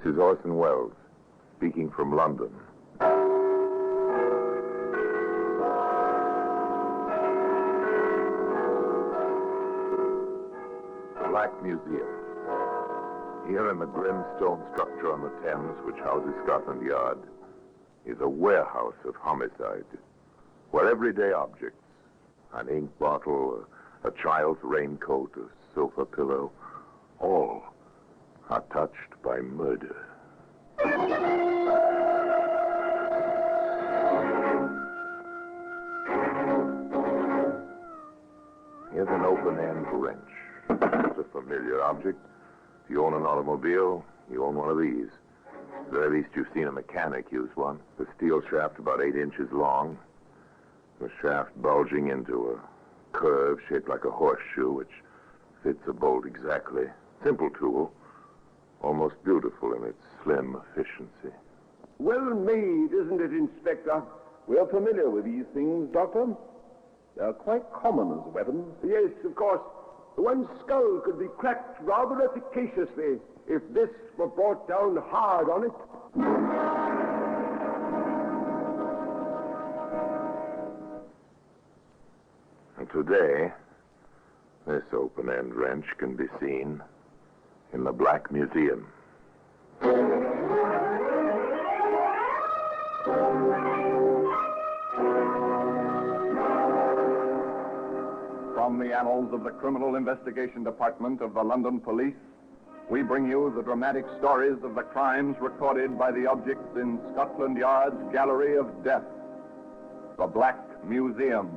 is Orson Welles, speaking from London. The Black Museum. Here in the grim stone structure on the Thames, which houses Scotland Yard, is a warehouse of homicide, where everyday objects, an ink bottle, a child's raincoat, a sofa pillow, all are touched by murder. Here's an open-end wrench. It's a familiar object. If you own an automobile, you own one of these. At the very least, you've seen a mechanic use one. The steel shaft about 8 inches long. The shaft bulging into a curve shaped like a horseshoe, which fits a bolt exactly. Simple tool, almost beautiful in its slim efficiency. Well made, isn't it, Inspector? We're familiar with these things, Doctor. They're quite common as weapons. Yes, of course. One skull could be cracked rather efficaciously if this were brought down hard on it. And today, this open-end wrench can be seen in the Black Museum. From the annals of the Criminal Investigation Department of the London Police, we bring you the dramatic stories of the crimes recorded by the objects in Scotland Yard's Gallery of Death, the Black Museum.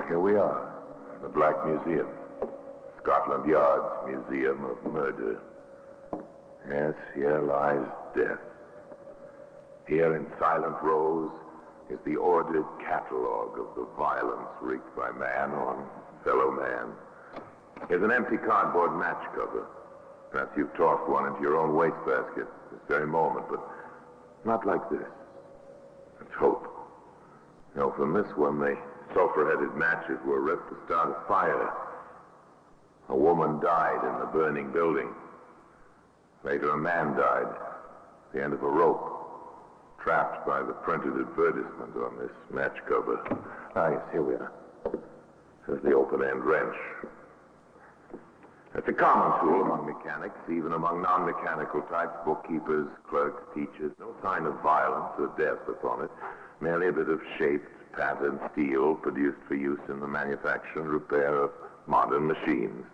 Here we are, the Black Museum, Scotland Yard's Museum of Murder. Yes, here lies death. Here in silent rows is the ordered catalogue of the violence wreaked by man on fellow man. Here's an empty cardboard match cover. Perhaps you've tossed one into your own wastebasket this very moment, but not like this. Let's hope. You know, from this one, the sulfur-headed matches were ripped to start a fire. A woman died in the burning building. Later, a man died at the end of a rope, trapped by the printed advertisement on this match cover. Ah, yes, here we are. Here's the open-end wrench. It's a common tool among mechanics, even among non-mechanical types, bookkeepers, clerks, teachers. No sign of violence or death upon it. Merely a bit of shaped, patterned steel produced for use in the manufacture and repair of modern machines.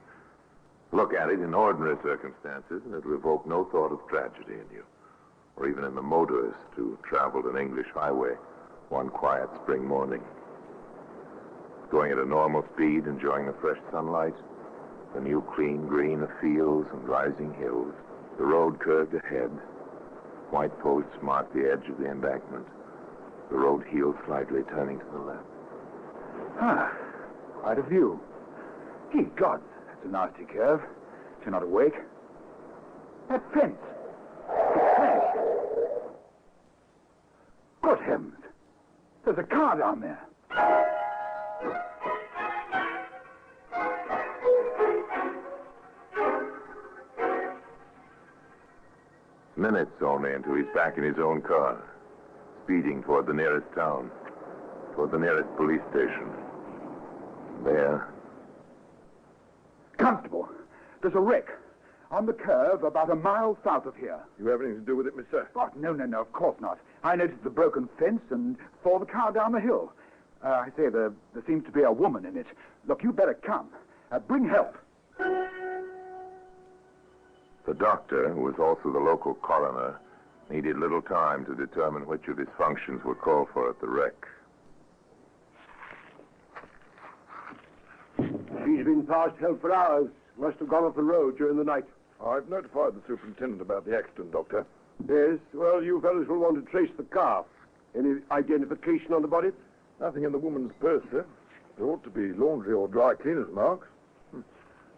Look at it in ordinary circumstances, and it'll evoke no thought of tragedy in you, or even in the motorist who traveled an English highway one quiet spring morning. Going at a normal speed, enjoying the fresh sunlight, the new clean green of fields and rising hills. The road curved ahead. White posts marked the edge of the embankment. The road heeled slightly, turning to the left. Ah, quite a view. Gee, God, that's a nasty curve. If you're not awake. That fence. It's smashed. Good heavens. There's a car down there. Minutes only until he's back in his own car, speeding toward the nearest town, toward the nearest police station. There. Constable, there's a wreck on the curve about a mile south of here. You have anything to do with it, mister? Oh, no, of course not. I noticed the broken fence and saw the car down the hill. I say, there seems to be a woman in it. Look, you better come. Bring help. The doctor, who was also the local coroner, needed little time to determine which of his functions were called for at the wreck. She's been past help for hours. Must have gone off the road during the night. I've notified the superintendent about the accident, Doctor. Yes, well, you fellows will want to trace the car. Any identification on the body? Nothing in the woman's purse, sir. There ought to be laundry or dry cleaner's marks.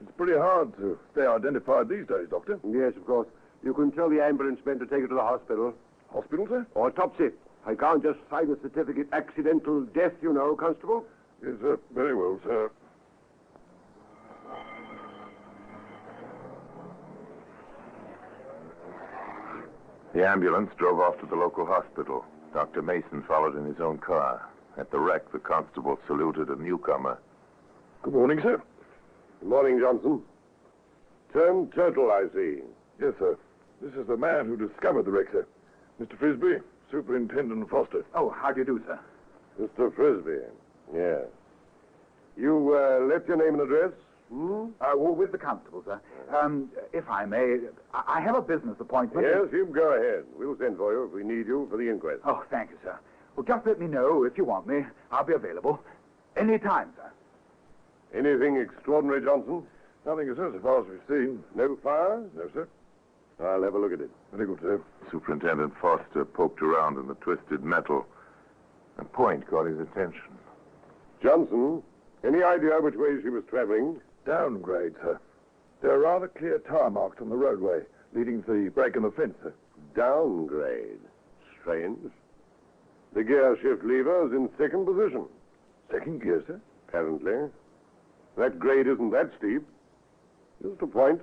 It's pretty hard to stay identified these days, Doctor. Yes, of course. You can tell the ambulance men to take her to the hospital. Hospital, sir? Or autopsy. I can't just sign a certificate accidental death, you know, Constable. Yes, sir. Very well, sir. The ambulance drove off to the local hospital. Dr. Mason followed in his own car. At the wreck, the constable saluted a newcomer. Good morning, sir. Good morning, Johnson. Turned turtle, I see. Yes, sir. This is the man who discovered the wreck, sir. Mr. Frisbee, Superintendent Foster. Oh, how do you do, sir? Mr. Frisbee. Yes. You left your name and address? Well, with the constable, sir. If I may, I have a business appointment. Yes, you go ahead. We'll send for you if we need you for the inquest. Oh, thank you, sir. Well, just let me know if you want me. I'll be available. Any time, sir. Anything extraordinary, Johnson? Nothing, sir, so far as we've seen. No fire? No, sir. I'll have a look at it. Very good, sir. Superintendent Foster poked around in the twisted metal. A point caught his attention. Johnson, any idea which way she was traveling? Downgrade, sir. There are rather clear tire marks on the roadway leading to the break in the fence, sir. Downgrade. Strange. The gear shift lever is in second position. Second gear, sir? Apparently. That grade isn't that steep. Just a point.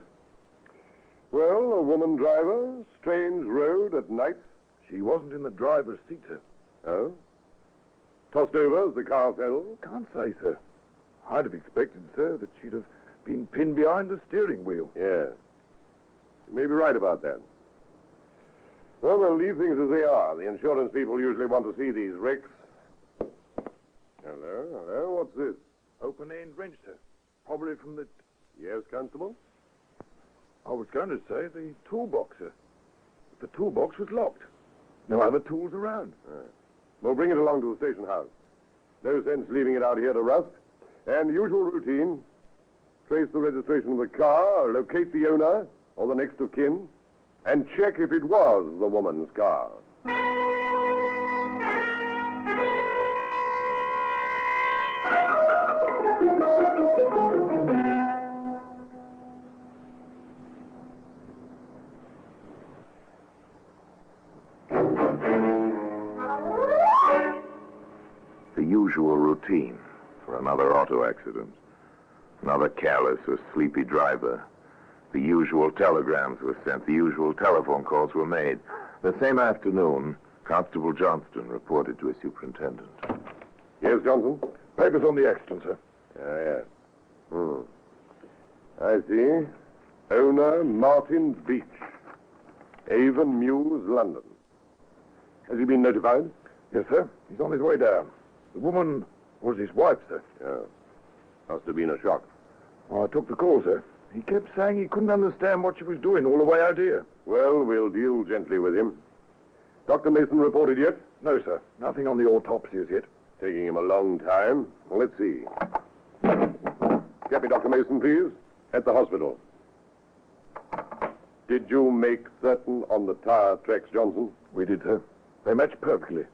Well, a woman driver, strange road at night. She wasn't in the driver's seat, sir. Oh? Tossed over as the car fell? Can't say, sir. I'd have expected, sir, that she'd have been pinned behind the steering wheel. Yes. You may be right about that. Well, we'll leave things as they are. The insurance people usually want to see these wrecks. Hello? What's this? Open-end wrench, sir. Probably from the... Yes, Constable? I was going to say the toolbox, sir. But the toolbox was locked. No other tools around. We'll bring it along to the station house. No sense leaving it out here to rust. And usual routine. Trace the registration of the car, locate the owner, or the next of kin, and check if it was the woman's car. The usual routine for another auto accident. Another careless or sleepy driver. The usual telegrams were sent. The usual telephone calls were made. The same afternoon, Constable Johnston reported to his superintendent. Yes, Johnson? Papers on the accident, sir. Yes. I see. Owner Martin Beach. Avon Mews, London. Has he been notified? Yes, sir. He's on his way down. The woman was his wife, sir. Oh. Must have been a shock. I took the call, sir. He kept saying he couldn't understand what she was doing all the way out here. Well, we'll deal gently with him. Dr. Mason reported yet? No, sir. Nothing on the autopsy as yet. Taking him a long time. Well, let's see. Get me Dr. Mason, please. At the hospital. Did you make certain on the tire tracks, Johnson? We did, sir. They matched perfectly.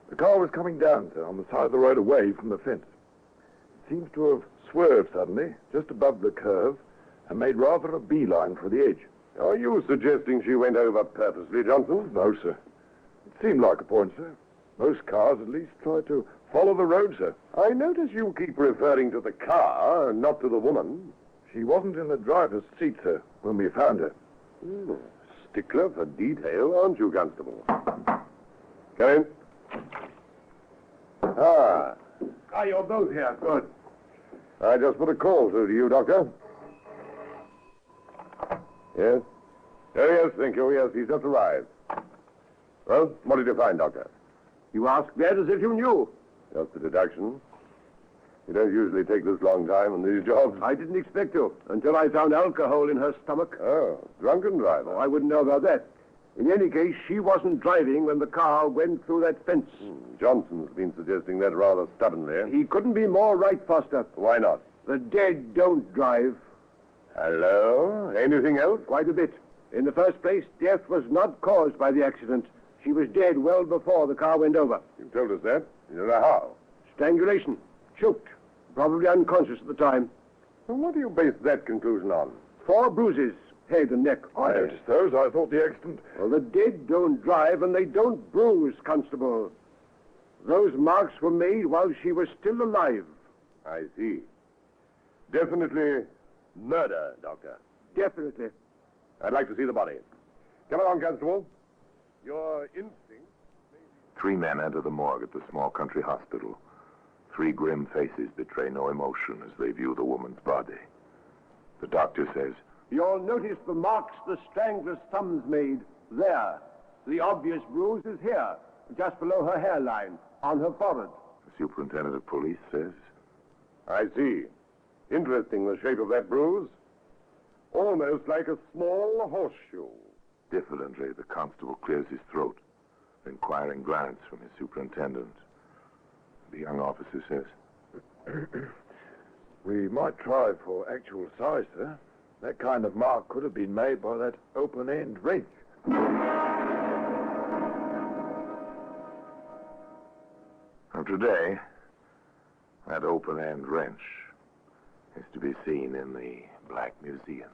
The car was coming down, sir, on the side of the road away from the fence. It seems to have swerved suddenly, just above the curve, and made rather a beeline for the edge. Are you suggesting she went over purposely, Johnson? No, sir. It seemed like a point, sir. Most cars at least try to follow the road, sir. I notice you keep referring to the car, not to the woman. She wasn't in the driver's seat, sir, when we found her. Stickler for detail, aren't you, Constable? Come in. Ah, you're both here. Good. I just put a call through to you, Doctor. Yes? Oh, yes, thank you. Yes, he's just arrived. Well, what did you find, Doctor? You ask that as if you knew. Just a deduction. You don't usually take this long time on these jobs. I didn't expect to, until I found alcohol in her stomach. Oh, drunken driver. Oh, I wouldn't know about that. In any case, she wasn't driving when the car went through that fence. Johnson's been suggesting that rather stubbornly. He couldn't be more right, Foster. Why not? The dead don't drive. Hello? Anything else? Quite a bit. In the first place, death was not caused by the accident. She was dead well before the car went over. You told us that. You don't know how. Strangulation. Choked. Probably unconscious at the time. And what do you base that conclusion on? 4 bruises. head and neck. I noticed those. I thought the accident... Well, the dead don't drive and they don't bruise, Constable. Those marks were made while she was still alive. I see. Definitely murder, Doctor. Definitely. I'd like to see the body. Come along, Constable. Your instinct... 3 men enter the morgue at the small country hospital. 3 grim faces betray no emotion as they view the woman's body. The doctor says, You'll notice the marks the strangler's thumbs made there. The obvious bruise is here, just below her hairline, on her forehead. The superintendent of police says, I see. Interesting, the shape of that bruise. Almost like a small horseshoe. diffidently, the constable clears his throat, an inquiring glance from his superintendent. The young officer says, We might try for actual size, sir. That kind of mark could have been made by that open-end wrench. Now today, that open-end wrench is to be seen in the Black Museum.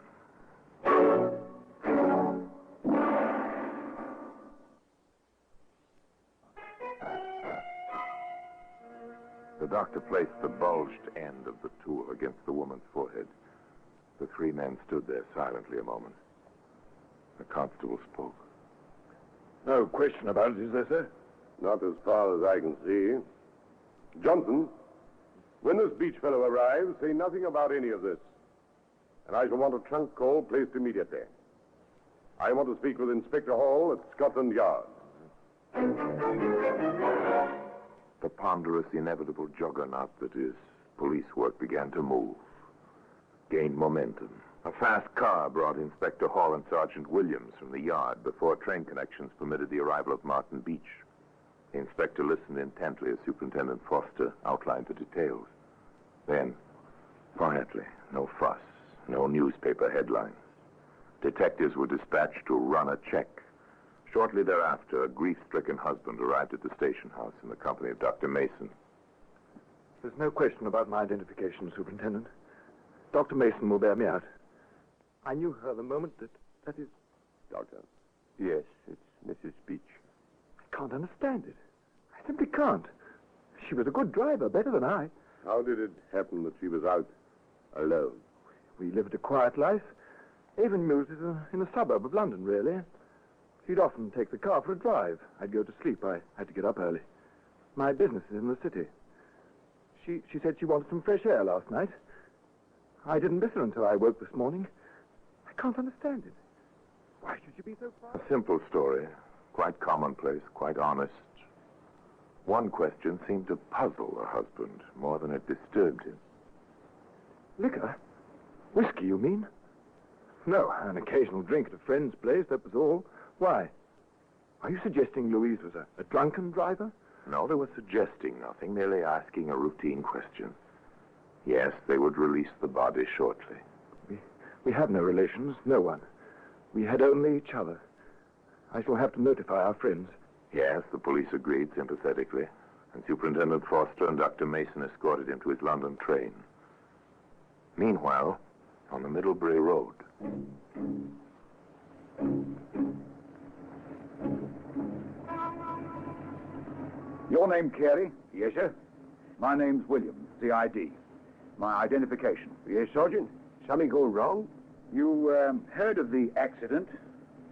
The doctor placed the bulged end of the tool against the woman's forehead. The 3 men stood there silently a moment. The constable spoke. No question about it, is there, sir? Not as far as I can see. Johnson, when this beach fellow arrives, say nothing about any of this. And I shall want a trunk call placed immediately. I want to speak with Inspector Hall at Scotland Yard. The ponderous, inevitable juggernaut that is police work began to move, gained momentum. A fast car brought Inspector Hall and Sergeant Williams from the yard before train connections permitted the arrival of Martin Beach. The inspector listened intently as Superintendent Foster outlined the details. Then, quietly, no fuss, no newspaper headlines. Detectives were dispatched to run a check. Shortly thereafter, a grief-stricken husband arrived at the station house in the company of Dr. Mason. There's no question about my identification, Superintendent. Dr. Mason will bear me out. I knew her the moment that is... Doctor. Yes, it's Mrs. Beach. I can't understand it. I simply can't. She was a good driver, better than I. How did it happen that she was out alone? We lived a quiet life. Avonmere is in a suburb of London, really. She'd often take the car for a drive. I'd go to sleep. I had to get up early. My business is in the city. She said she wanted some fresh air last night. I didn't miss her until I woke this morning. I can't understand it. Why should you be so far? A simple story, quite commonplace, quite honest. One question seemed to puzzle the husband more than it disturbed him. Liquor? Whiskey, you mean? No, an occasional drink at a friend's place, that was all. Why? Are you suggesting Louise was a drunken driver? No, they were suggesting nothing, merely asking a routine question. Yes, they would release the body shortly. We have no relations, no one. We had only each other. I shall have to notify our friends. Yes, the police agreed sympathetically, and Superintendent Foster and Dr. Mason escorted him to his London train. Meanwhile, on the Middlebury Road... Your name, Carey? Yes, sir. My name's Williams, CID. My identification. Yes, Sergeant. Something gone wrong? You heard of the accident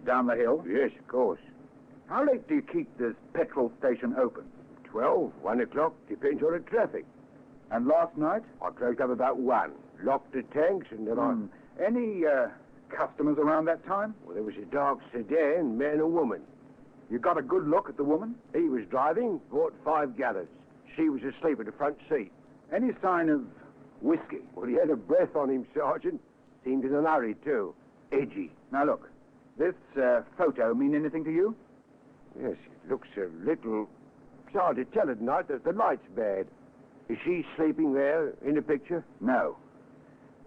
down the hill? Yes, of course. How late do you keep this petrol station open? 12, 1 o'clock, depends on the traffic. And last night? I closed up about 1. Locked the tanks and then Any customers around that time? Well, there was a dark sedan, man and woman. You got a good look at the woman? He was driving, bought 5 gallons. She was asleep in the front seat. Any sign of whiskey? Well, he had a breath on him, Sergeant. Seemed in a hurry, too. Edgy. Now, look, this photo mean anything to you? Yes, it looks a little... It's hard to tell at night. The light's bad. Is she sleeping there in the picture? No.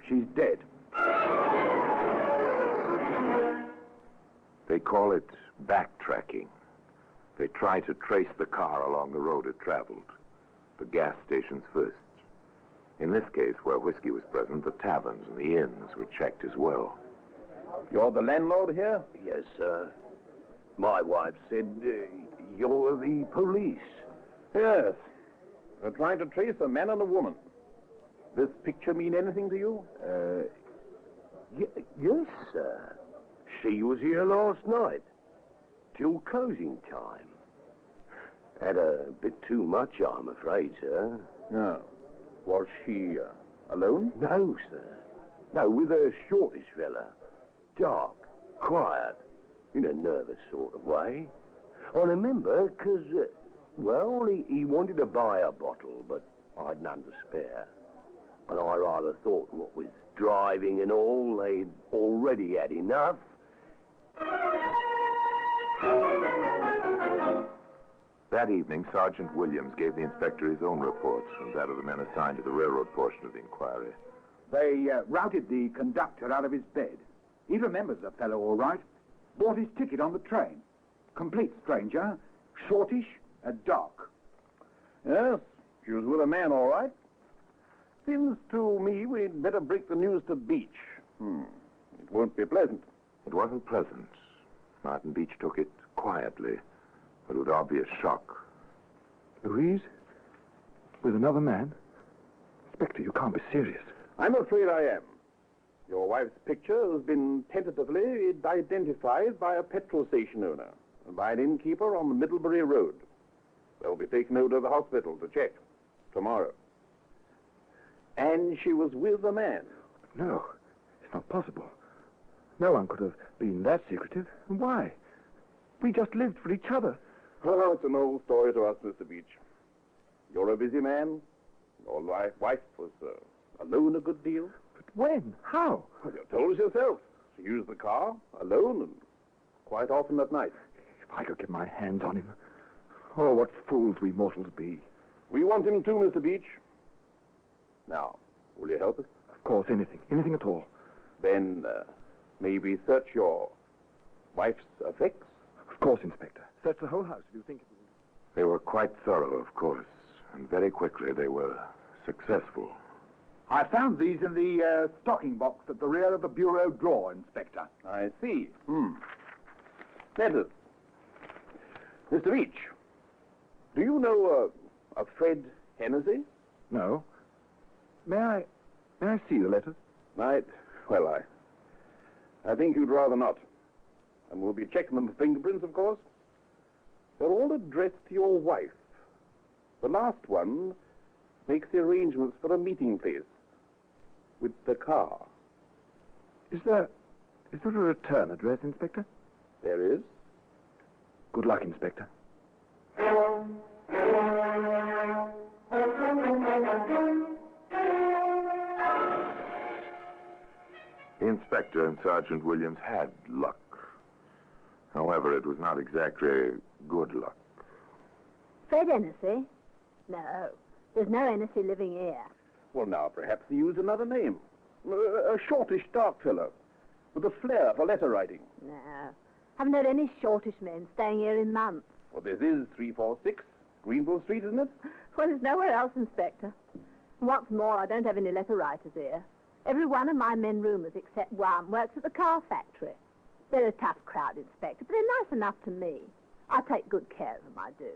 She's dead. They call it backtracking. They try to trace the car along the road it traveled. The gas stations first. In this case, where whiskey was present, the taverns and the inns were checked as well. You're the landlord here? Yes, sir. My wife said you're the police. Yes. We're trying to trace a man and a woman. This picture mean anything to you? Yes, sir. She was here last night, till closing time. Had a bit too much, I'm afraid, sir. No. Was she alone? No, sir. No, with a shortish fella. Dark, quiet, in a nervous sort of way. I remember, because, he wanted to buy a bottle, but I'd none to spare. And I rather thought what with driving and all, they'd already had enough. That evening, Sergeant Williams gave the inspector his own report and that of the men assigned to the railroad portion of the inquiry. They routed the conductor out of his bed. He remembers the fellow all right. Bought his ticket on the train. Complete stranger, shortish and dark. Yes, she was with a man, all right. Seems to me we'd better break the news to Beach. It won't be pleasant. It wasn't pleasant. Martin Beach took it quietly, but with obvious shock. Louise? With another man? Inspector, you can't be serious. I'm afraid I am. Your wife's picture has been tentatively identified by a petrol station owner and by an innkeeper on the Middlebury Road. They'll be taken over to the hospital to check tomorrow. And she was with a man. No, it's not possible. No one could have been that secretive. And why? We just lived for each other. Oh, it's an old story to us, Mr. Beach. You're a busy man. Your wife was alone a good deal. But when? How? Well, you told us yourself. She used the car alone and quite often at night. If I could get my hands on him. Oh, what fools we mortals be. We want him too, Mr. Beach. Now, will you help us? Of course, anything. Anything at all. Then maybe search your wife's effects? Of course, Inspector. Search the whole house if you think it will. They were quite thorough, of course, and very quickly they were successful. I found these in the stocking box at the rear of the bureau drawer, Inspector. I see. Letters. Mr. Beach, do you know a Fred Hennessy? No. May I see the letters? I think you'd rather not. And we'll be checking them for fingerprints, of course. They're all addressed to your wife. The last one makes the arrangements for a meeting place with the car. Is there a return address, Inspector? There is. Good luck, Inspector. The inspector and Sergeant Williams had luck. However, it was not exactly good luck. Fred Hennessy? No, there's no Hennessy living here. Well, now, perhaps he used another name. A shortish, dark fellow with a flair for letter writing. No, haven't heard any shortish men staying here in months. Well, this is 346 Greenville Street, isn't it? Well, there's nowhere else, Inspector. And what's more, I don't have any letter writers here. Every one of my men roomers except one works at the car factory. They're a tough crowd, Inspector, but they're nice enough to me. I take good care of them, I do.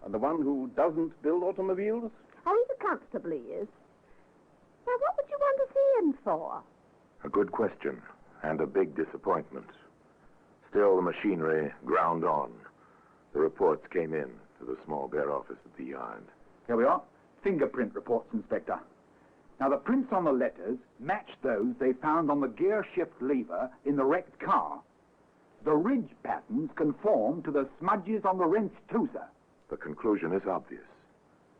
And the one who doesn't build automobiles? Oh, he's a constable, he is. Now, what would you want to see him for? A good question, and a big disappointment. Still, the machinery ground on. The reports came in to the small bare office at the yard. Here we are. Fingerprint reports, Inspector. Now, the prints on the letters match those they found on the gear shift lever in the wrecked car. The ridge patterns conform to the smudges on the wrench, too, sir. The conclusion is obvious.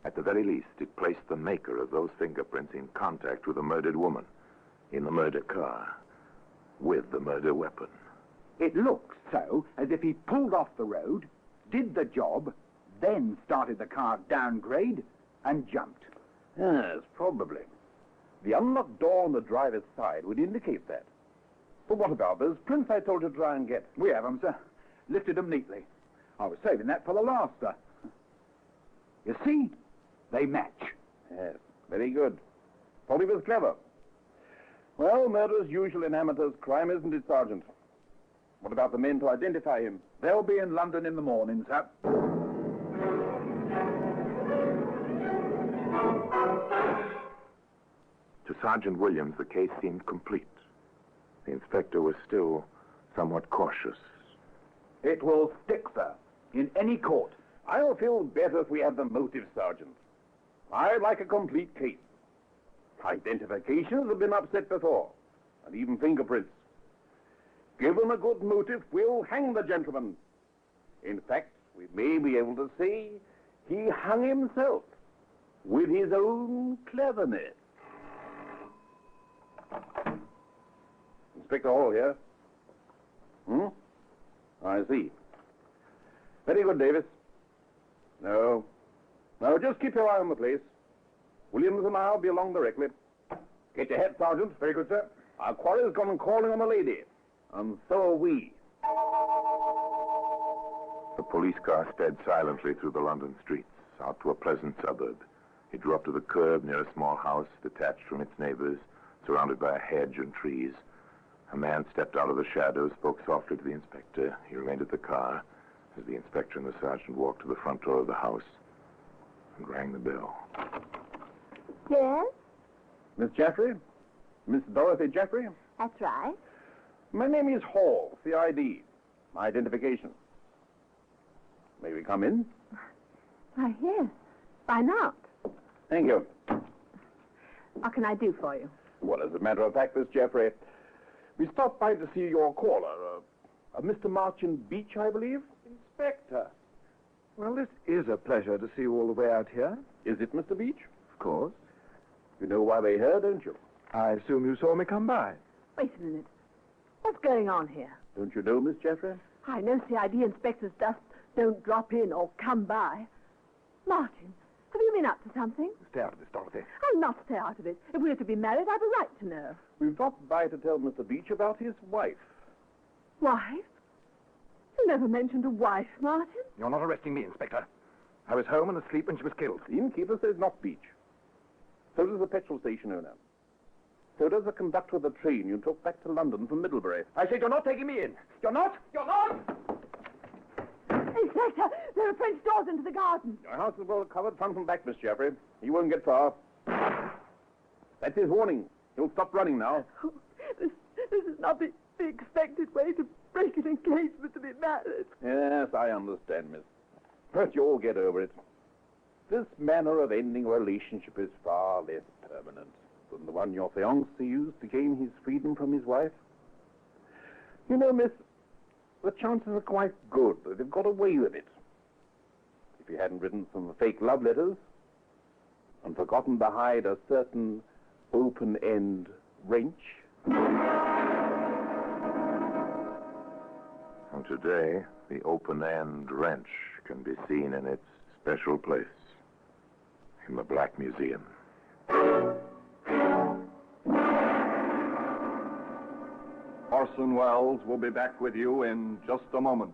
At the very least, it placed the maker of those fingerprints in contact with the murdered woman in the murder car with the murder weapon. It looks so as if he pulled off the road, did the job, then started the car downgrade and jumped. Yes, probably. The unlocked door on the driver's side would indicate that. But what about those prints I told you to try and get? We have them, sir. Lifted them neatly. I was saving that for the last, sir. You see? They match. Yes, very good. Thought he was clever. Well, murder's usual in amateurs' crime, isn't it, Sergeant? What about the men to identify him? They'll be in London in the morning, sir. To Sergeant Williams, the case seemed complete. The inspector was still somewhat cautious. It will stick, sir, in any court. I'll feel better if we have the motive, Sergeant. I'd like a complete case. Identifications have been upset before, and even fingerprints. Given a good motive, we'll hang the gentleman. In fact, we may be able to say he hung himself with his own cleverness. Inspector Hall here. I see. Very good, Davis. No, just keep your eye on the place. Williams and I'll be along directly. Get your head, Sergeant. Very good, sir. Our quarry's gone calling on the lady, and so are we. The police car sped silently through the London streets, out to a pleasant suburb. It drew up to the curb near a small house detached from its neighbors, surrounded by a hedge and trees. A man stepped out of the shadows, spoke softly to the inspector. He remained at the car as the inspector and the sergeant walked to the front door of the house and rang the bell. Yes, Miss Jeffrey? Miss Dorothy Jeffrey? that's right. My name is Hall, CID. My identification. May we come in? Why, yes. Why not? Thank you. What can I do for you? Well, as a matter of fact, Miss Jeffrey, we stopped by to see your caller, Mr. Martin Beach, I believe? Inspector. Well, this is a pleasure to see you all the way out here. Is it Mr. Beach? Of course. You know why we're here, don't you? I assume you saw me come by. Wait a minute. What's going on here? Don't you know, Miss Jeffrey? I know CID inspectors just don't drop in or come by. Martin, have you been up to something? Stay out of this, Dorothy. I'll not stay out of it. If we're to be married, I've a right to know. We've dropped by to tell Mr. Beach about his wife. Wife? You never mentioned a wife, Martin. You're not arresting me, Inspector. I was home and asleep when she was killed. The innkeeper says not Beach. So does the petrol station owner. So does the conductor of the train you took back to London from Middlebury. I said you're not taking me in. You're not! You're not! Inspector, there are French doors into the garden. Your house is well covered front and back, Miss Jeffrey. He won't get far. That's his warning. He'll stop running now. Oh, this is not the expected way to break an engagement to be married. Yes, I understand, miss. But you'll get over it. This manner of ending a relationship is far less permanent than the one your fiancé used to gain his freedom from his wife. You know, miss, the chances are quite good that they've got away with it. If he hadn't written some fake love letters and forgotten to hide a certain open-end wrench. And today, the open-end wrench can be seen in its special place in the Black Museum. Orson Welles will be back with you in just a moment.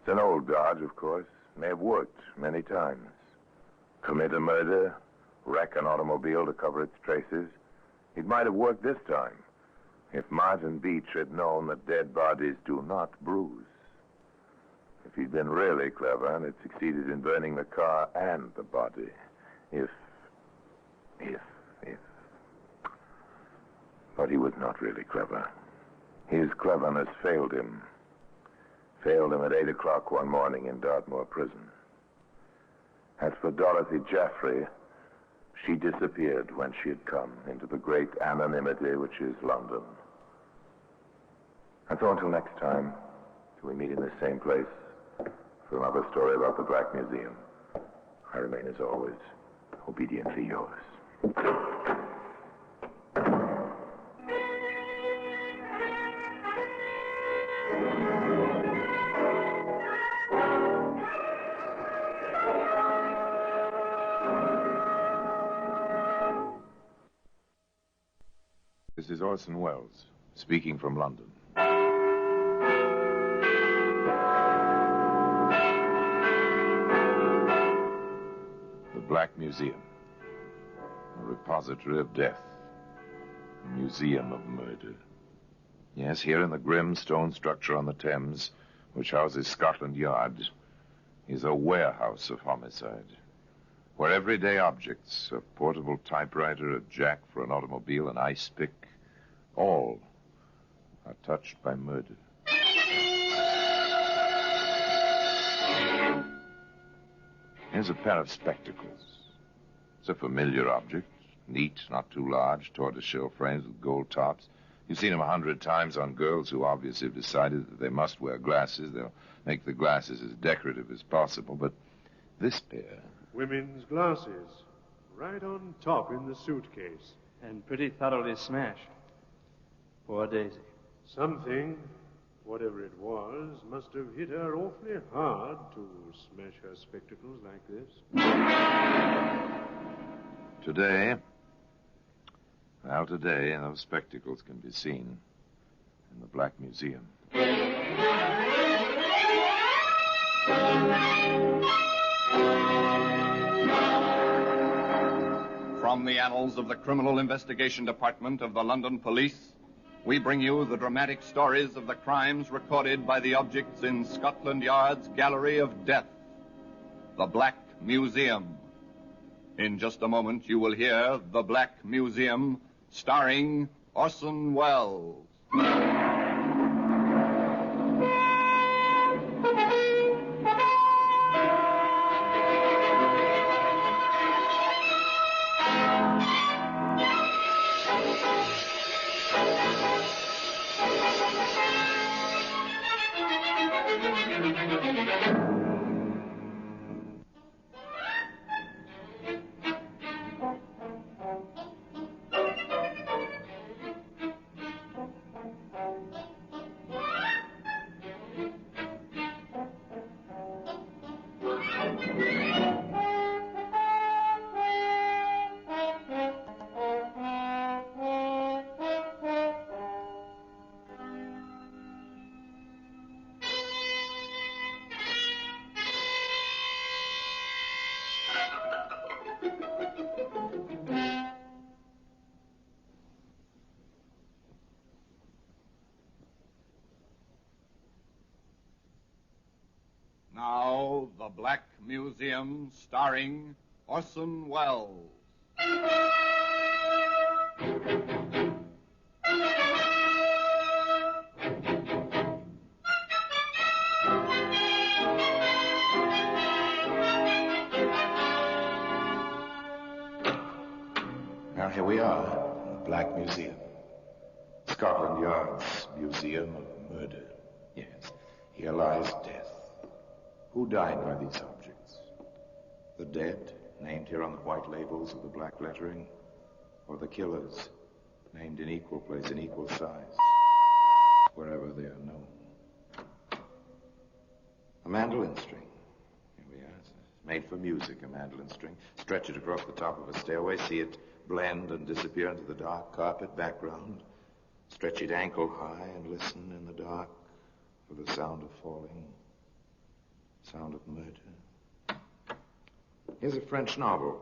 It's an old dodge, of course. May have worked many times. Commit a murder, wreck an automobile to cover its traces. It might have worked this time if Martin Beach had known that dead bodies do not bruise. If he'd been really clever and had succeeded in burning the car and the body. If. But he was not really clever. His cleverness failed him. Failed him at 8 o'clock one morning in Dartmoor prison. As for Dorothy Jeffrey, she disappeared when she had come into the great anonymity which is London. And so until next time, till we meet in this same place for another story about the Black Museum, I remain as always, obediently yours. This is Orson Welles, speaking from London. The Black Museum, a repository of death Museum of Murder. Yes, here in the grim stone structure on the Thames, which houses Scotland Yard, is a warehouse of homicide, where everyday objects, a portable typewriter, a jack for an automobile, an ice pick, all are touched by murder. Here's a pair of spectacles. It's a familiar object, neat, not too large, tortoiseshell frames with gold tops. You've seen them 100 times on girls who obviously have decided that they must wear glasses. They'll make the glasses as decorative as possible, but this pair... Women's glasses, right on top in the suitcase. And pretty thoroughly smashed. Poor Daisy. Something, whatever it was, must have hit her awfully hard to smash her spectacles like this. Today, those spectacles can be seen in the Black Museum. From the annals of the Criminal Investigation Department of the London Police, we bring you the dramatic stories of the crimes recorded by the objects in Scotland Yard's Gallery of Death, the Black Museum. In just a moment, you will hear The Black Museum, starring Orson Welles. Now, The Black Museum, starring Orson Welles. Now, here we are, the Black Museum. Scotland Yard's Museum of Murder. Yes, here lies death. Who died by these objects? The dead, named here on the white labels of the black lettering, or the killers, named in equal place, in equal size, wherever they are known. A mandolin string. Here we are. It's made for music, a mandolin string. Stretch it across the top of a stairway, see it blend and disappear into the dark carpet background. Stretch it ankle high and listen in the dark for the sound of falling. Sound of murder. Here's a French novel,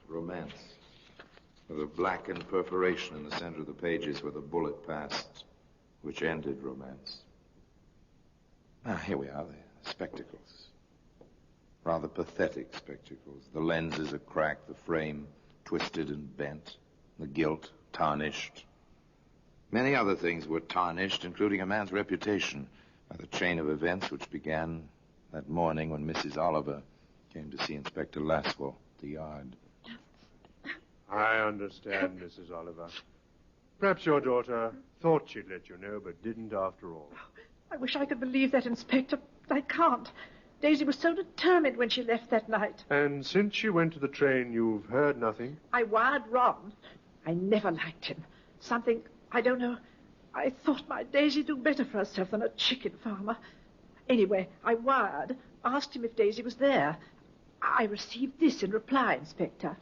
romance, with a blackened perforation in the center of the pages where the bullet passed, which ended romance. Ah, here we are, the spectacles. Rather pathetic spectacles. The lenses are cracked, the frame twisted and bent, the gilt tarnished. Many other things were tarnished, including a man's reputation, by the chain of events which began that morning when Mrs. Oliver came to see Inspector Laswell at the yard. I understand, Mrs. Oliver. Perhaps your daughter thought she'd let you know, but didn't after all. I wish I could believe that, Inspector. I can't. Daisy was so determined when she left that night. And since she went to the train, you've heard nothing? I wired Ron. I never liked him. Something, I don't know. I thought my Daisy do better for herself than a chicken farmer. Anyway, I wired, asked him if Daisy was there. I received this in reply, Inspector.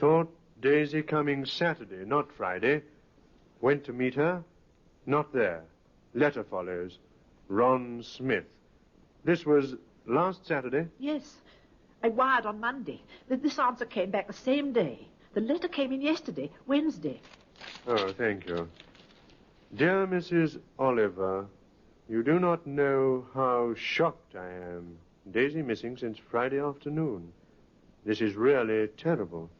Thought Daisy coming Saturday, not Friday. Went to meet her. Not there. Letter follows. Ron Smith. This was last Saturday? Yes. I wired on Monday. This answer came back the same day. The letter came in yesterday, Wednesday. Oh, thank you. Dear Mrs. Oliver, you do not know how shocked I am. Daisy missing since Friday afternoon. This is really terrible.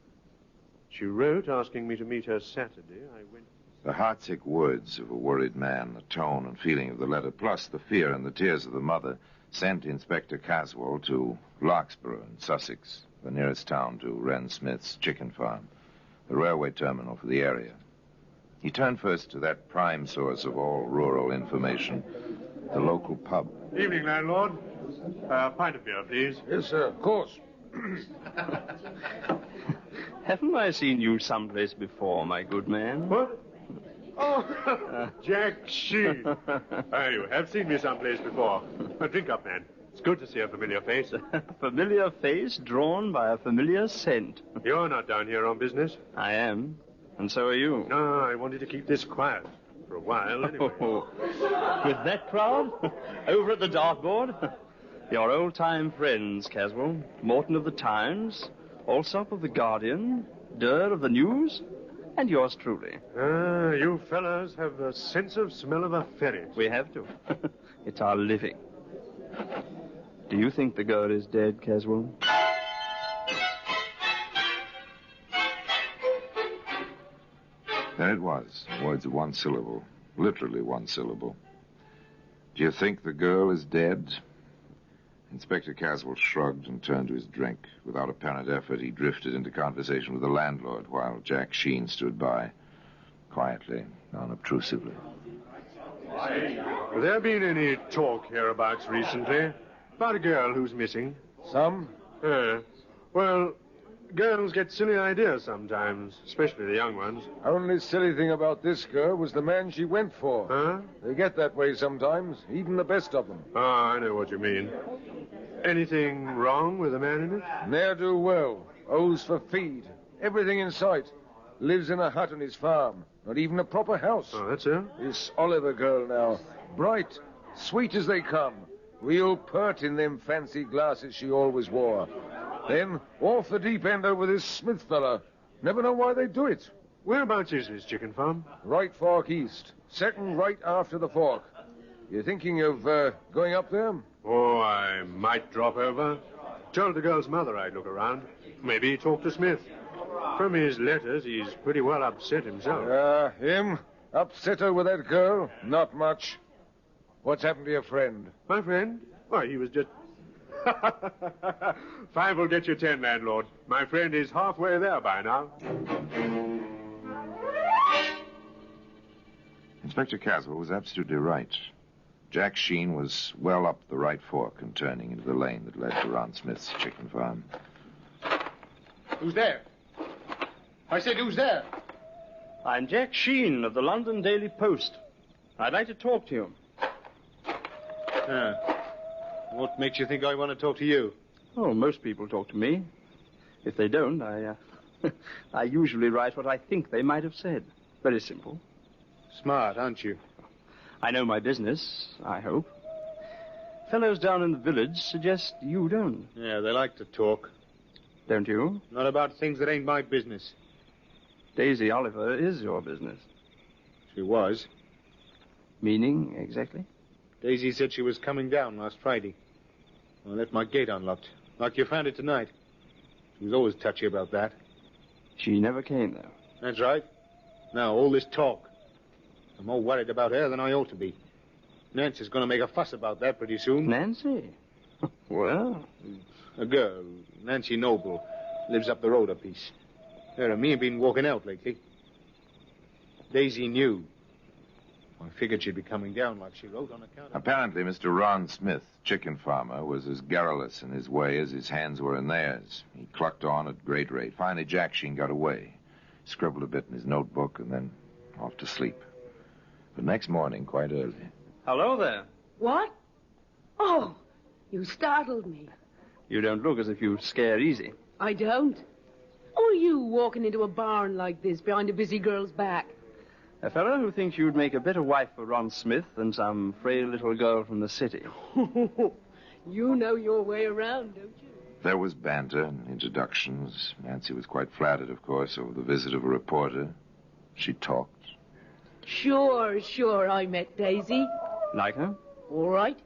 She wrote asking me to meet her Saturday. I went... The heartsick words of a worried man, the tone and feeling of the letter, plus the fear and the tears of the mother, sent Inspector Caswell to Larkspur in Sussex, the nearest town to Wren Smith's chicken farm, the railway terminal for the area. He turned first to that prime source of all rural information, the local pub. Evening, landlord. Pint of beer, please. Yes, sir, of course. Haven't I seen you someplace before, my good man? What? Oh, Jack Sheen. You have seen me someplace before. Drink up, man. It's good to see a familiar face. A familiar face drawn by a familiar scent. You're not down here on business. I am. And so are you. No, I wanted to keep this quiet. For a while, anyway. With that crowd? Over at the dartboard? Your old-time friends, Caswell. Morton of the Times, Alsop of the Guardian, Durr of the News, and yours truly. You fellas have the sense of smell of a ferret. We have to. It's our living. Do you think the girl is dead, Caswell? There it was, words of one syllable, literally one syllable. Do you think the girl is dead? Inspector Caswell shrugged and turned to his drink. Without apparent effort, he drifted into conversation with the landlord while Jack Sheen stood by, quietly, unobtrusively. Have there been any talk hereabouts recently about a girl who's missing? Some? Well, girls get silly ideas sometimes, especially the young ones. Only silly thing about this girl was the man she went for. Huh? They get that way sometimes, even the best of them. Oh, I know what you mean. Anything wrong with the man in it? Ne'er-do-well, owes for feed, everything in sight. Lives in a hut on his farm, not even a proper house. Oh, that's it? This Oliver girl now, bright, sweet as they come, real pert in them fancy glasses she always wore. Then, off the deep end over this Smith fella. Never know why they do it. Whereabouts is this chicken farm? Right fork east. Second right after the fork. You thinking of going up there? Oh, I might drop over. Told the girl's mother I'd look around. Maybe talk to Smith. From his letters, he's pretty well upset himself. Him? Upset over that girl? Not much. What's happened to your friend? My friend? Why, he was just... 5 will get you 10, landlord. My friend is halfway there by now. Inspector Caswell was absolutely right. Jack Sheen was well up the right fork and turning into the lane that led to Ron Smith's chicken farm. Who's there? I said, who's there? I'm Jack Sheen of the London Daily Post. I'd like to talk to you. What makes you think I want to talk to you? Oh, most people talk to me. If they don't, I usually write what I think they might have said. Very simple. Smart, aren't you? I know my business, I hope. Fellows down in the village suggest you don't. Yeah, they like to talk. Don't you? Not about things that ain't my business. Daisy Oliver is your business. She was. Meaning, exactly? Daisy said she was coming down last Friday. I left my gate unlocked, like you found it tonight. She was always touchy about that. She never came, though. That's right. Now, all this talk. I'm more worried about her than I ought to be. Nancy's going to make a fuss about that pretty soon. Nancy? Well? A girl, Nancy Noble, lives up the road a piece. Her and me have been walking out lately. Daisy knew. I figured she'd be coming down like she wrote on account of... Apparently, Mr. Ron Smith, chicken farmer, was as garrulous in his way as his hands were in theirs. He clucked on at great rate. Finally, Jack Sheen got away, scribbled a bit in his notebook, and then off to sleep. The next morning, quite early. Hello there. What? Oh, you startled me. You don't look as if you scare easy. I don't. Who are you walking into a barn like this behind a busy girl's back? A fellow who thinks you'd make a better wife for Ron Smith than some frail little girl from the city. You know your way around, don't you? There was banter and introductions. Nancy was quite flattered, of course, over the visit of a reporter. She talked. Sure, I met Daisy. Like her? All right.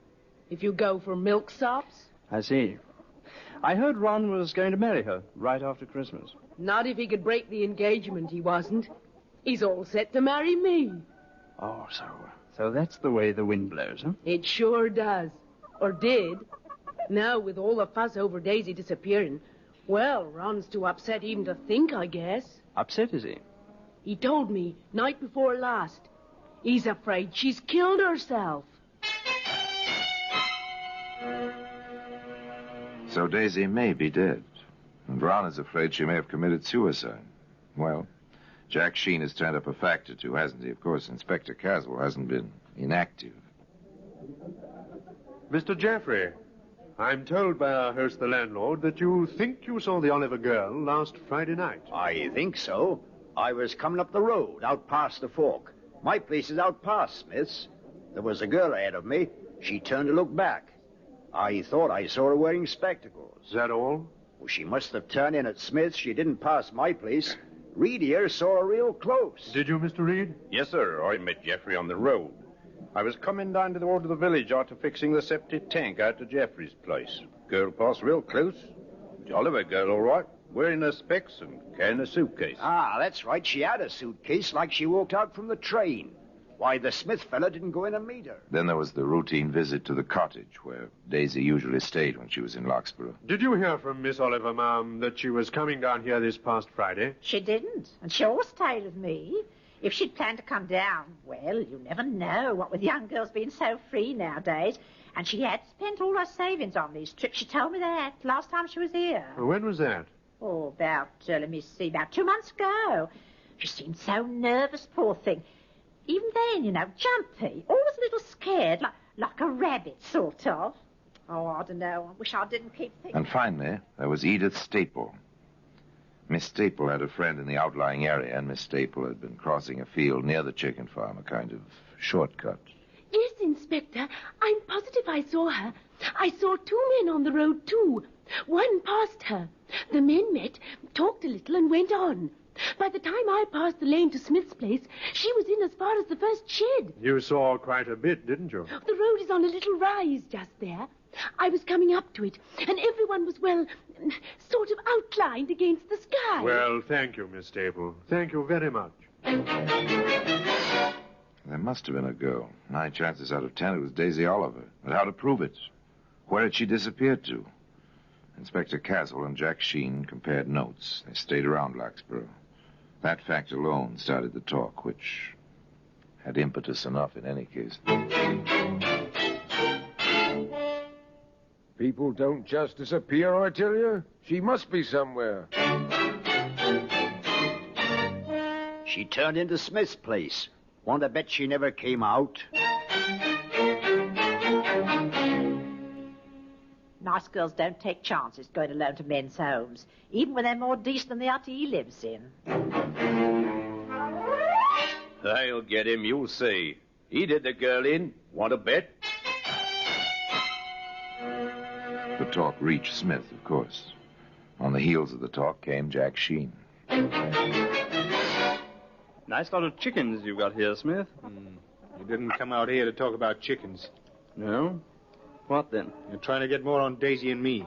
If you go for milksops. I see. I heard Ron was going to marry her right after Christmas. Not if he could break the engagement, he wasn't. He's all set to marry me. Oh, so that's the way the wind blows, huh? It sure does. Or did. Now, with all the fuss over Daisy disappearing, well, Ron's too upset even to think, I guess. Upset, is he? He told me, night before last. He's afraid she's killed herself. So Daisy may be dead. And Ron is afraid she may have committed suicide. Well, Jack Sheen has turned up a fact or two, hasn't he? Of course, Inspector Caswell hasn't been inactive. Mr. Jeffrey, I'm told by our host, the landlord, that you think you saw the Oliver girl last Friday night. I think so. I was coming up the road, out past the fork. My place is out past Smith's. There was a girl ahead of me. She turned to look back. I thought I saw her wearing spectacles. Is that all? Well, she must have turned in at Smith's. She didn't pass my place. Reed here saw her real close. Did you, Mr. Reed? Yes, sir. I met Jeffrey on the road. I was coming down to the road to the village after fixing the septic tank out to Jeffrey's place. Girl passed real close. Oliver girl, all right. Wearing her specs and carrying a suitcase. Ah, that's right. She had a suitcase like she walked out from the train. Why, the Smith fella didn't go in and meet her. Then there was the routine visit to the cottage where Daisy usually stayed when she was in Larkspur. Did you hear from Miss Oliver, ma'am, that she was coming down here this past Friday? She didn't, and she always stayed with me. If she'd planned to come down, well, you never know, what with young girls being so free nowadays. And she had spent all her savings on these trips. She told me that last time she was here. When was that? Oh, about 2 months ago. She seemed so nervous, poor thing. Even then, you know, jumpy, always a little scared, like a rabbit, sort of. Oh, I don't know. I wish I didn't keep thinking. And finally, there was Edith Staple. Miss Staple had a friend in the outlying area, and Miss Staple had been crossing a field near the chicken farm, a kind of shortcut. Yes, Inspector. I'm positive I saw her. I saw 2 men on the road, too. One passed her. The men met, talked a little, and went on. By the time I passed the lane to Smith's place, she was in as far as the first shed. You saw quite a bit, didn't you? The road is on a little rise just there. I was coming up to it, and everyone was, well, sort of outlined against the sky. Well, thank you, Miss Staple. Thank you very much. There must have been a girl. 9 chances out of 10 it was Daisy Oliver. But how to prove it? Where had she disappeared to? Inspector Caswell and Jack Sheen compared notes. They stayed around Larkspur. That fact alone started the talk, which had impetus enough in any case. People don't just disappear, I tell you. She must be somewhere. She turned into Smith's place. Want to bet she never came out? Nice girls don't take chances going alone to men's homes, even when they're more decent than the hut he lives in. I'll get him, you'll see. He did the girl in. Want to bet? The talk reached Smith, of course. On the heels of the talk came Jack Sheen. Nice lot of chickens you got here, Smith. You didn't come out here to talk about chickens. No? What then? You're trying to get more on Daisy and me.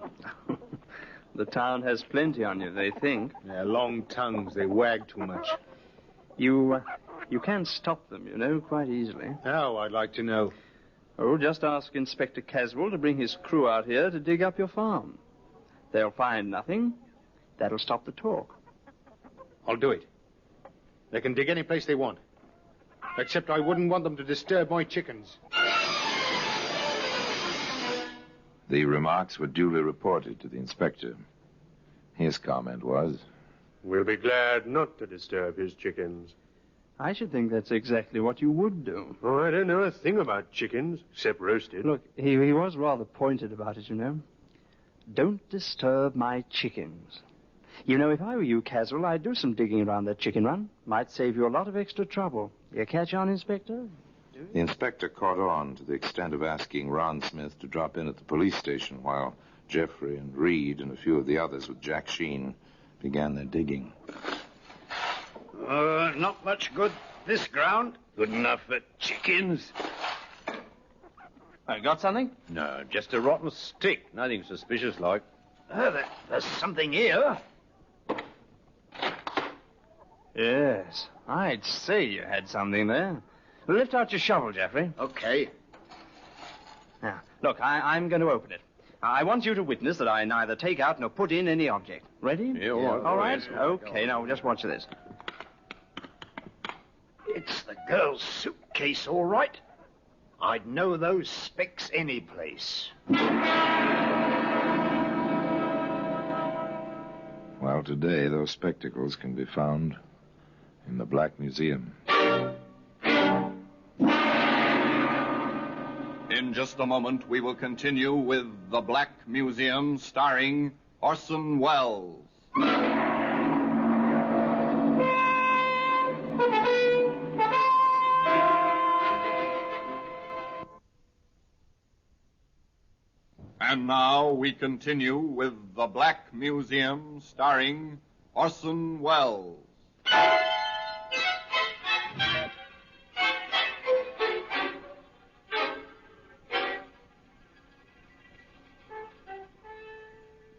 The town has plenty on you, they think. They're long tongues. They wag too much. You can stop them, you know, quite easily. How, I'd like to know. Oh, just ask Inspector Caswell to bring his crew out here to dig up your farm. They'll find nothing. That'll stop the talk. I'll do it. They can dig any place they want. Except I wouldn't want them to disturb my chickens. The remarks were duly reported to the inspector. His comment was, "We'll be glad not to disturb his chickens." I should think that's exactly what you would do. Oh, I don't know a thing about chickens, except roasted. Look, he was rather pointed about it, you know. Don't disturb my chickens. You know, if I were you, Caswell, I'd do some digging around that chicken run. Might save you a lot of extra trouble. You catch on, Inspector? The inspector caught on to the extent of asking Ron Smith to drop in at the police station while Jeffrey and Reed and a few of the others with Jack Sheen began their digging. Not much good this ground. Good enough for chickens. Got something? No, just a rotten stick. Nothing suspicious like. There's something here. Yes, I'd say you had something there. Lift out your shovel, Jeffrey. Okay. Now, look, I'm going to open it. I want you to witness that I neither take out nor put in any object. Ready? Yeah, all right. All right? Okay, now just watch this. It's the girl's suitcase, all right. I'd know those specs any place. Well, today those spectacles can be found in the Black Museum. In just a moment, we will continue with The Black Museum, starring Orson Welles. And now we continue with The Black Museum, starring Orson Welles.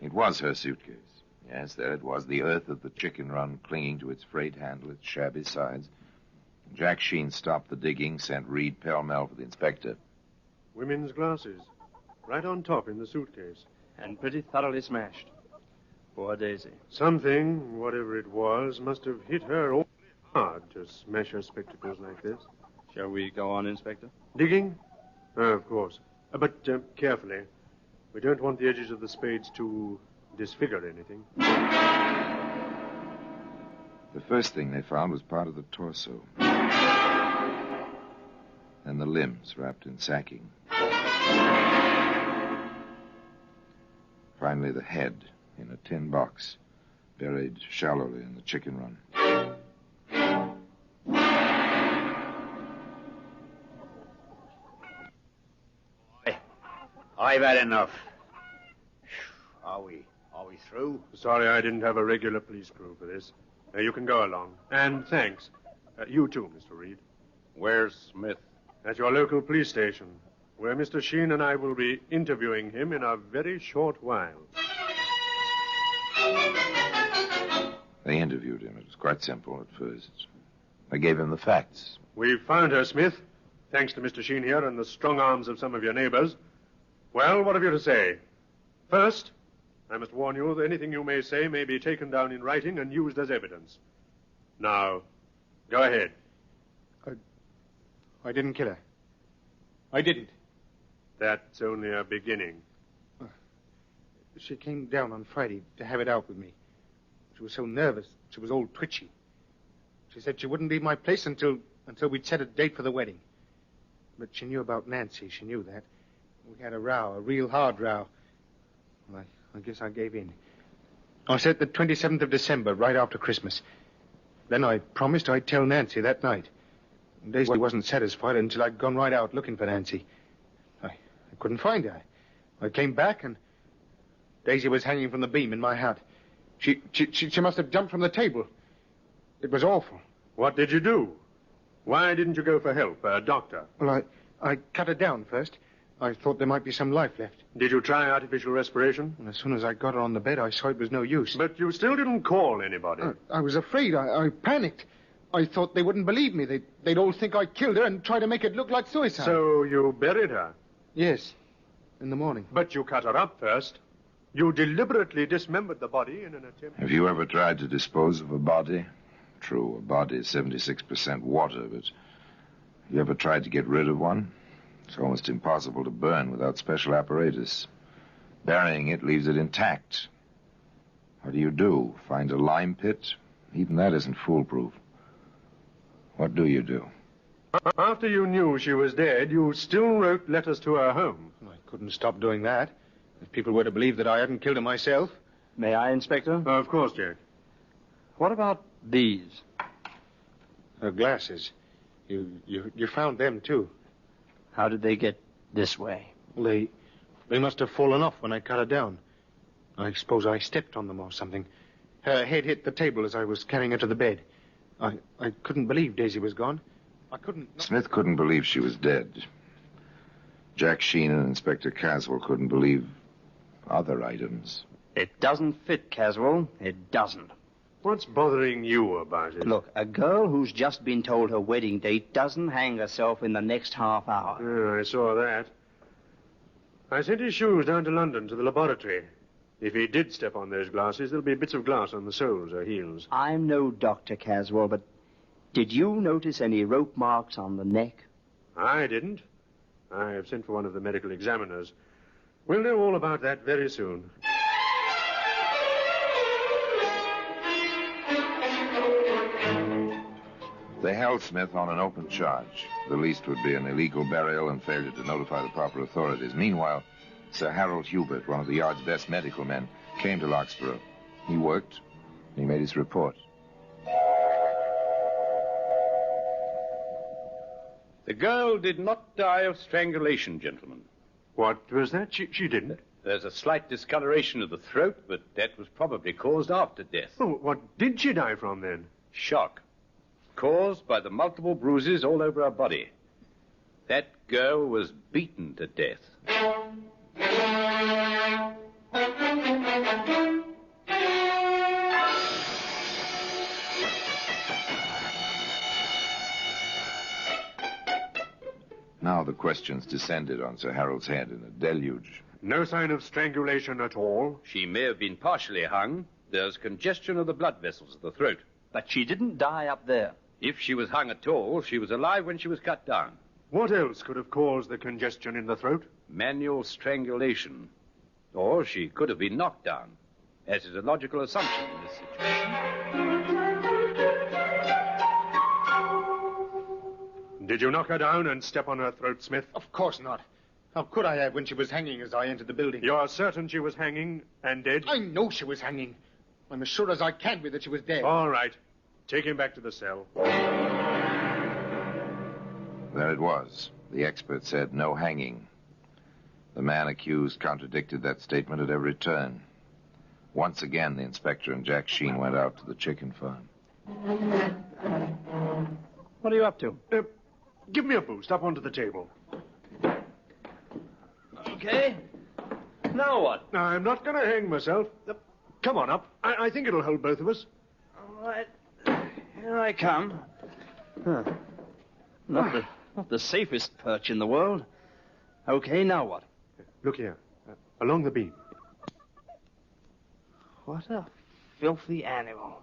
It was her suitcase. Yes, there it was, the earth of the chicken run clinging to its frayed handle, its shabby sides. Jack Sheen stopped the digging, sent Reed pell-mell for the inspector. Women's glasses. Right on top in the suitcase. And pretty thoroughly smashed. Poor Daisy. Something, whatever it was, must have hit her awfully hard to smash her spectacles like this. Shall we go on, Inspector? Digging? Of course. But carefully. We don't want the edges of the spades to disfigure anything. The first thing they found was part of the torso. Then the limbs wrapped in sacking. Finally, the head in a tin box, buried shallowly in the chicken run. I've had enough. Are we through? Sorry I didn't have a regular police crew for this. You can go along. And thanks. You too, Mr. Reed. Where's Smith? At your local police station, where Mr. Sheen and I will be interviewing him in a very short while. They interviewed him. It was quite simple at first. They gave him the facts. We found her, Smith, thanks to Mr. Sheen here and the strong arms of some of your neighbors. Well, what have you to say? First, I must warn you that anything you may say may be taken down in writing and used as evidence. Now, go ahead. I didn't kill her. I didn't. That's only a beginning. She came down on Friday to have it out with me. She was so nervous. She was all twitchy. She said she wouldn't leave my place until we'd set a date for the wedding. But she knew about Nancy. She knew that. We had a row, a real hard row. Well, I guess I gave in. I said the 27th of December, right after Christmas. Then I promised I'd tell Nancy that night. Daisy wasn't satisfied until I'd gone right out looking for Nancy. I couldn't find her. I came back and Daisy was hanging from the beam in my hut. She must have jumped from the table. It was awful. What did you do? Why didn't you go for help, a doctor? Well, I cut her down first. I thought there might be some life left. Did you try artificial respiration? And as soon as I got her on the bed, I saw it was no use. But you still didn't call anybody. I was afraid. I panicked. I thought they wouldn't believe me. They'd all think I killed her and try to make it look like suicide. So you buried her? Yes, in the morning. But you cut her up first. You deliberately dismembered the body in an attempt... Have you ever tried to dispose of a body? True, a body is 76% water, but have you ever tried to get rid of one? It's almost impossible to burn without special apparatus. Burying it leaves it intact. What do? Find a lime pit? Even that isn't foolproof. What do you do? After you knew she was dead, you still wrote letters to her home. I couldn't stop doing that. If people were to believe that I hadn't killed her myself. May I, Inspector? Of course, Jack. What about these? Her glasses. You found them, too. How did they get this way? Well, They must have fallen off when I cut her down. I suppose I stepped on them or something. Her head hit the table as I was carrying her to the bed. I couldn't believe Daisy was gone. I couldn't... Smith couldn't believe she was dead. Jack Sheen and Inspector Caswell couldn't believe other items. It doesn't fit, Caswell. It doesn't. What's bothering you about it? Look, a girl who's just been told her wedding date doesn't hang herself in the next half hour. Yeah, I saw that. I sent his shoes down to London to the laboratory. If he did step on those glasses, there'll be bits of glass on the soles or heels. I'm no doctor, Caswell, but did you notice any rope marks on the neck? I didn't. I have sent for one of the medical examiners. We'll know all about that very soon. They held Smith on an open charge. The least would be an illegal burial and failure to notify the proper authorities. Meanwhile, Sir Harold Hubert, one of the Yard's best medical men, came to Larkspur. He worked. He made his report. The girl did not die of strangulation, gentlemen. What was that? She didn't. There's a slight discoloration of the throat, but that was probably caused after death. Oh, what did she die from, then? Shock. Caused by the multiple bruises all over her body. That girl was beaten to death. Now the questions descended on Sir Harold's head in a deluge. No sign of strangulation at all? She may have been partially hung. There's congestion of the blood vessels of the throat. But she didn't die up there. If she was hung at all, she was alive when she was cut down. What else could have caused the congestion in the throat? Manual strangulation. Or she could have been knocked down, as is a logical assumption in this situation. Did you knock her down and step on her throat, Smith? Of course not. How could I have when she was hanging as I entered the building? You're certain she was hanging and dead? I know she was hanging. I'm as sure as I can be that she was dead. All right. Take him back to the cell. There it was. The expert said no hanging. The man accused contradicted that statement at every turn. Once again, the inspector and Jack Sheen went out to the chicken farm. What are you up to? Give me a boost up onto the table. Okay. Now what? I'm not going to hang myself. Come on up. I think it'll hold both of us. All right. Here I come. Huh. Not the safest perch in the world. Okay, now what? Look here. Along the beam. What a filthy animal.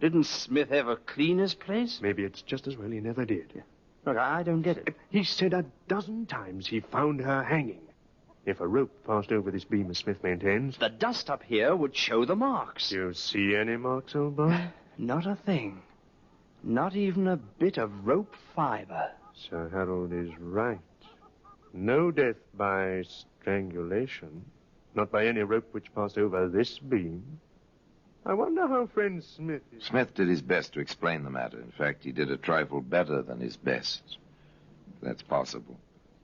Didn't Smith ever clean his place? Maybe it's just as well he never did. Look, I don't get it. He said a dozen times he found her hanging. If a rope passed over this beam, as Smith maintains... The dust up here would show the marks. You see any marks, old boy? Not a thing. Not even a bit of rope fiber. Sir Harold is right. No death by strangulation. Not by any rope which passed over this beam. I wonder how friend Smith is... Smith did his best to explain the matter. In fact, he did a trifle better than his best. That's possible.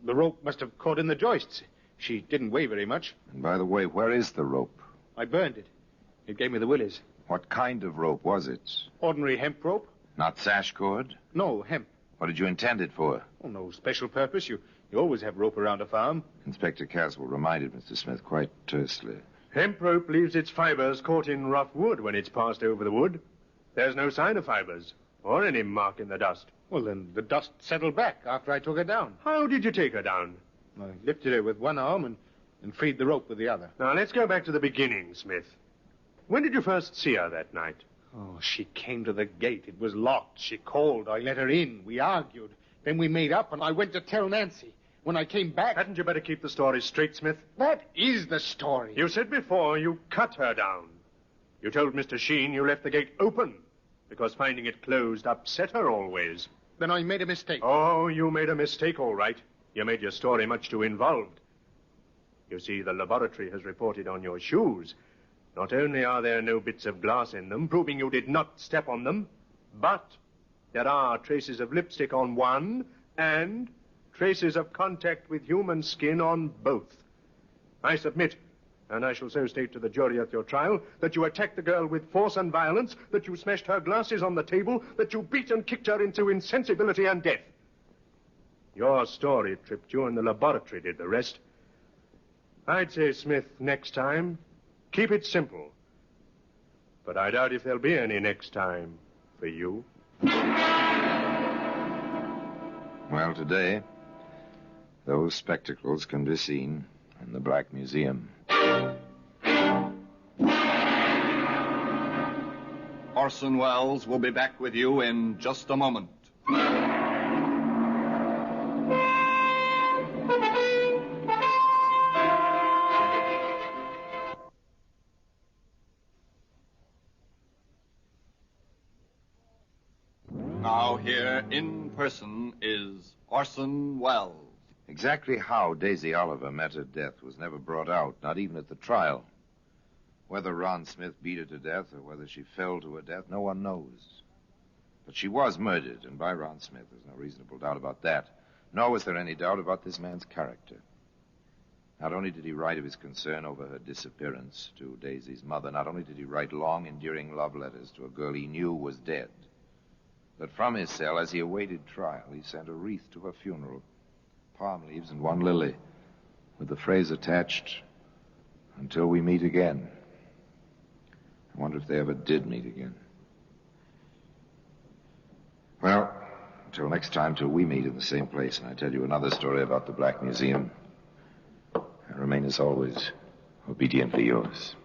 The rope must have caught in the joists. She didn't weigh very much. And by the way, where is the rope? I burned it. It gave me the willies. What kind of rope was it? Ordinary hemp rope. Not sash cord? No, hemp. What did you intend it for? Oh, no special purpose. You always have rope around a farm. Inspector Caswell reminded Mr. Smith quite tersely. Hemp rope leaves its fibers caught in rough wood when it's passed over the wood. There's no sign of fibers, or any mark in the dust. Well, then the dust settled back after I took her down. How did you take her down? I lifted her with one arm and freed the rope with the other. Now, let's go back to the beginning, Smith. When did you first see her that night? Oh, she came to the gate. It was locked. She called. I let her in. We argued. Then we made up, and I went to tell Nancy. When I came back... Hadn't you better keep the story straight, Smith? That is the story. You said before you cut her down. You told Mr. Sheen you left the gate open because finding it closed upset her always. Then I made a mistake. Oh, you made a mistake, all right. You made your story much too involved. You see, the laboratory has reported on your shoes. Not only are there no bits of glass in them, proving you did not step on them, but there are traces of lipstick on one and traces of contact with human skin on both. I submit, and I shall so state to the jury at your trial, that you attacked the girl with force and violence, that you smashed her glasses on the table, that you beat and kicked her into insensibility and death. Your story tripped you, and the laboratory did the rest. I'd say, Smith, next time, keep it simple. But I doubt if there'll be any next time for you. Well, today, those spectacles can be seen in the Black Museum. Orson Welles will be back with you in just a moment. Now here in person is Orson Welles. Exactly how Daisy Oliver met her death was never brought out, not even at the trial. Whether Ron Smith beat her to death or whether she fell to her death, no one knows. But she was murdered, and by Ron Smith. There's no reasonable doubt about that. Nor was there any doubt about this man's character. Not only did he write of his concern over her disappearance to Daisy's mother, not only did he write long, endearing love letters to a girl he knew was dead, but from his cell, as he awaited trial, he sent a wreath to her funeral, palm leaves and one lily, with the phrase attached, "Until we meet again." I wonder if they ever did meet again. Well, until next time, till we meet in the same place, and I tell you another story about the Black Museum, I remain, as always, obediently yours.